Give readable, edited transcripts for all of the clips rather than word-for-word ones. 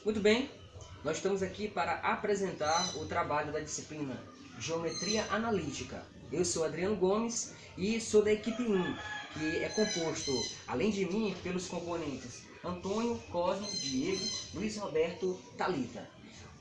Muito bem, nós estamos aqui para apresentar o trabalho da disciplina Geometria Analítica. Eu sou Adriano Gomes e sou da equipe 1, que é composto, além de mim, pelos componentes Antônio, Cosme, Diego, Luiz Roberto, Thalita.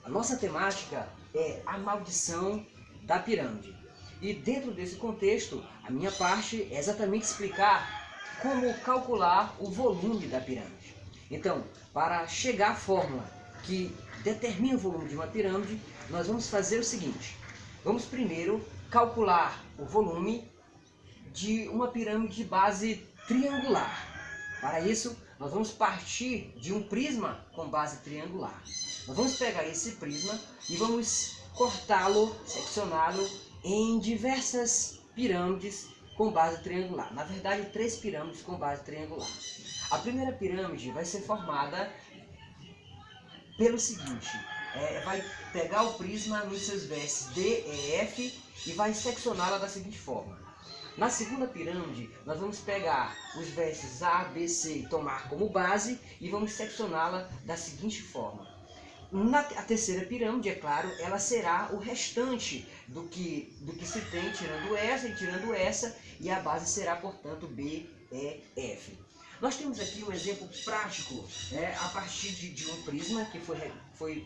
A nossa temática é a maldição da pirâmide. E dentro desse contexto, a minha parte é exatamente explicar como calcular o volume da pirâmide. Então, para chegar à fórmula que determina o volume de uma pirâmide, nós vamos fazer o seguinte. Vamos primeiro calcular o volume de uma pirâmide de base triangular. Para isso, nós vamos partir de um prisma com base triangular. Nós vamos pegar esse prisma e vamos cortá-lo, seccioná-lo em diversas pirâmides com base triangular. Na verdade, 3 pirâmides com base triangular. A primeira pirâmide vai ser formada pelo seguinte, vai pegar o prisma nos seus vértices D e F e vai seccioná-la da seguinte forma. Na segunda pirâmide, nós vamos pegar os vértices A, B, C e tomar como base e vamos seccioná-la da seguinte forma. A terceira pirâmide, é claro, ela será o restante do que se tem, tirando essa e tirando essa, e a base será, portanto, B, E, F. Nós temos aqui um exemplo prático, a partir de um prisma que foi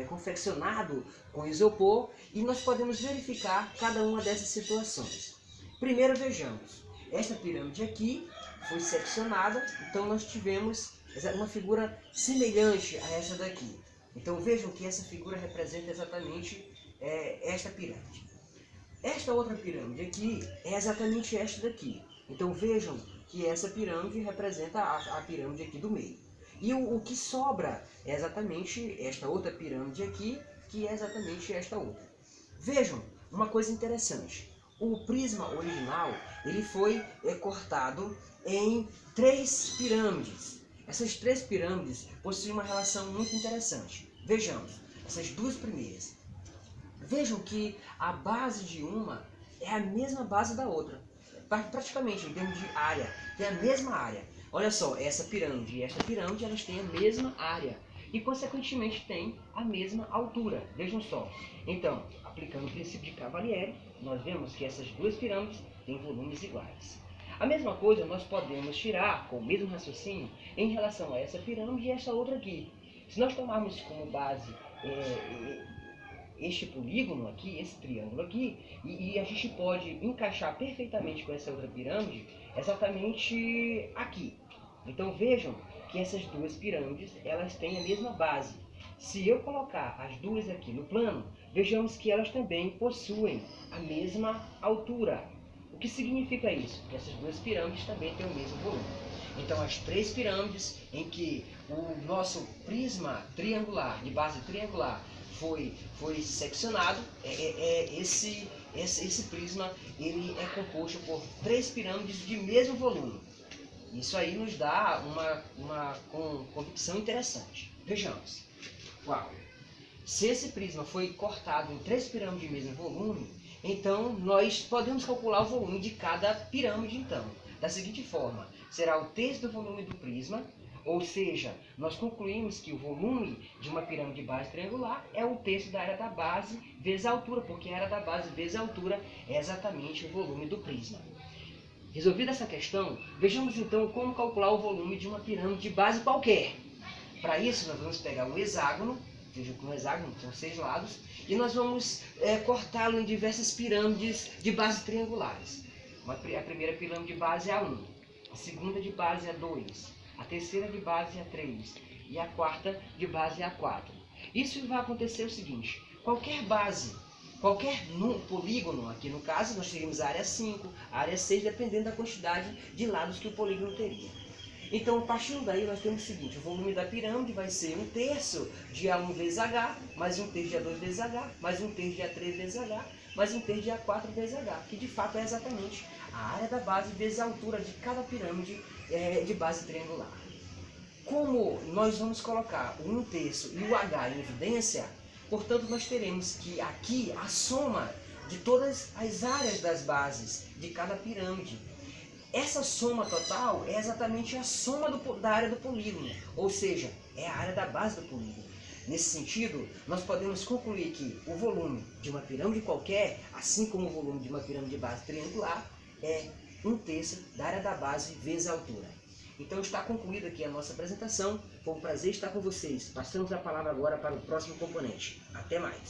confeccionado com isopor, e nós podemos verificar cada uma dessas situações. Primeiro vejamos, esta pirâmide aqui foi seccionada, então nós tivemos uma figura semelhante a essa daqui. Então vejam que essa figura representa exatamente esta pirâmide. Esta outra pirâmide aqui é exatamente esta daqui. Então vejam que essa pirâmide representa a pirâmide aqui do meio. E o que sobra é exatamente esta outra pirâmide aqui, que é exatamente esta outra. Vejam uma coisa interessante. O prisma original ele foi cortado em 3 pirâmides. Essas 3 pirâmides possuem uma relação muito interessante. Vejamos, essas 2 primeiras. Vejam que a base de uma é a mesma base da outra. Praticamente, em termos de área, tem a mesma área. Olha só, essa pirâmide e esta pirâmide, elas têm a mesma área. E, consequentemente, têm a mesma altura. Vejam só. Então, aplicando o princípio de Cavalieri, nós vemos que essas 2 pirâmides têm volumes iguais. A mesma coisa nós podemos tirar, com o mesmo raciocínio, em relação a essa pirâmide e essa outra aqui. Se nós tomarmos como base este polígono aqui, esse triângulo aqui, e a gente pode encaixar perfeitamente com essa outra pirâmide, exatamente aqui. Então vejam que essas 2 pirâmides, elas têm a mesma base. Se eu colocar as 2 aqui no plano, vejamos que elas também possuem a mesma altura. O que significa isso? Que essas 2 pirâmides também têm o mesmo volume. Então as 3 pirâmides em que o nosso prisma triangular, de base triangular, foi seccionado, esse prisma ele é composto por 3 pirâmides de mesmo volume. Isso aí nos dá uma convicção interessante. Vejamos. Uau! Se esse prisma foi cortado em 3 pirâmides de mesmo volume, então nós podemos calcular o volume de cada pirâmide, então, da seguinte forma. Será o terço do volume do prisma, ou seja, nós concluímos que o volume de uma pirâmide de base triangular é um terço da área da base vezes a altura, porque a área da base vezes a altura é exatamente o volume do prisma. Resolvida essa questão, vejamos então como calcular o volume de uma pirâmide de base qualquer. Para isso, nós vamos pegar um hexágono, vejam que um hexágono são 6 lados, e nós vamos cortá-lo em diversas pirâmides de base triangulares. A primeira pirâmide de base é a 1, a segunda de base é a 2, a terceira de base é a 3 e a quarta de base é a 4. Isso vai acontecer o seguinte, qualquer base, qualquer polígono, aqui no caso nós teríamos a área 5, a área 6, dependendo da quantidade de lados que o polígono teria. Então, partindo daí, nós temos o seguinte, o volume da pirâmide vai ser 1/3 de A1 vezes H, mais 1/3 de A2 vezes H, mais 1/3 de A3 vezes H, mais 1/3 de A4 vezes H, que de fato é exatamente a área da base vezes a altura de cada pirâmide de base triangular. Como nós vamos colocar o 1/3 e o H em evidência, portanto nós teremos que aqui a soma de todas as áreas das bases de cada pirâmide. essa soma total é exatamente a soma da área do polígono, ou seja, é a área da base do polígono. Nesse sentido, nós podemos concluir que o volume de uma pirâmide qualquer, assim como o volume de uma pirâmide de base triangular, é 1/3 da área da base vezes a altura. Então está concluída aqui a nossa apresentação. Foi um prazer estar com vocês. Passamos a palavra agora para o próximo componente. Até mais!